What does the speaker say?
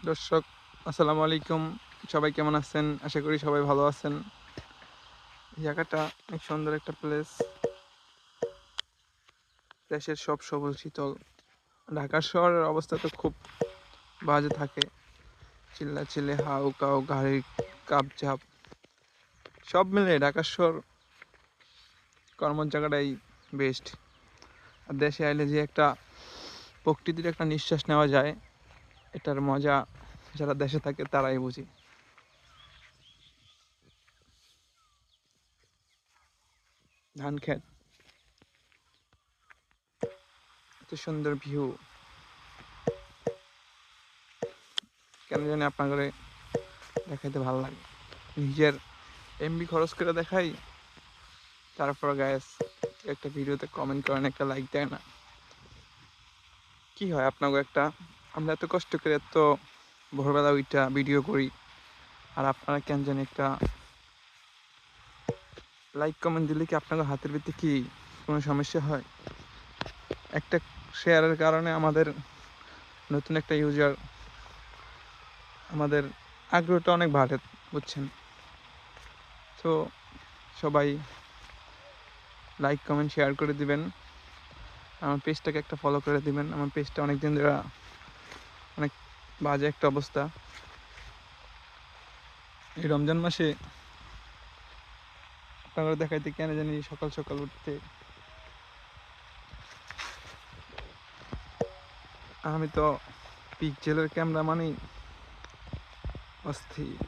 দর্শক, আসসালামু আলাইকুম। সবাই কেমন আছেন? আশা করি সবাই ভালো আছেন। এই জায়গাটা অনেক সুন্দর একটা প্লেস। দেশের সব সবুজ শীতল। ঢাকা শহরের অবস্থা তো খুব বাজে থাকে। চিল্লাচিল্লি, হাউ কাউ, গাড়ির কাপঝাপ সব মিলে ঢাকা শহর কর্মর জায়গাটাই বেস্ট। আর দেশে আইলে যে একটা প্রকৃতির একটা নিঃশ্বাস নেওয়া যায়, এটার মজা যারা দেশে থাকে তারাই বুঝি। ধান ক্ষেত, এত সুন্দর ভিউ, কেন জানি আপনাদের দেখাইতে ভালো লাগে। নিজের এমবি খরচ করে দেখাই, তারপর গায়েস একটা ভিডিওতে কমেন্ট করেন, একটা লাইক দেয় না। কি হয় আপনাকে একটা, আমরা এত কষ্ট করে এত ভোরবেলা ওইটা ভিডিও করি, আর আপনারা কেন জানি একটা লাইক কমেন্ট দিলে কি আপনাদের হাতের ভিতরে কি কোনো সমস্যা হয়? একটা শেয়ারের কারণে আমাদের নতুন একটা ইউজার, আমাদের আগ্রহটা অনেক বাড়ে, বুঝছেন? তো সবাই লাইক কমেন্ট শেয়ার করে দিবেন। আমার পেজটাকে একটা ফলো করে দিবেন। আমার পেজটা অনেক দিন ধরে অনেক বাজে একটা অবস্থা। এই রমজান মাসে আপনারা দেখাইতে কেন জানি সকাল সকাল উঠতে আমি তো পিক্সেলের ক্যামেরা মানেই অস্থির।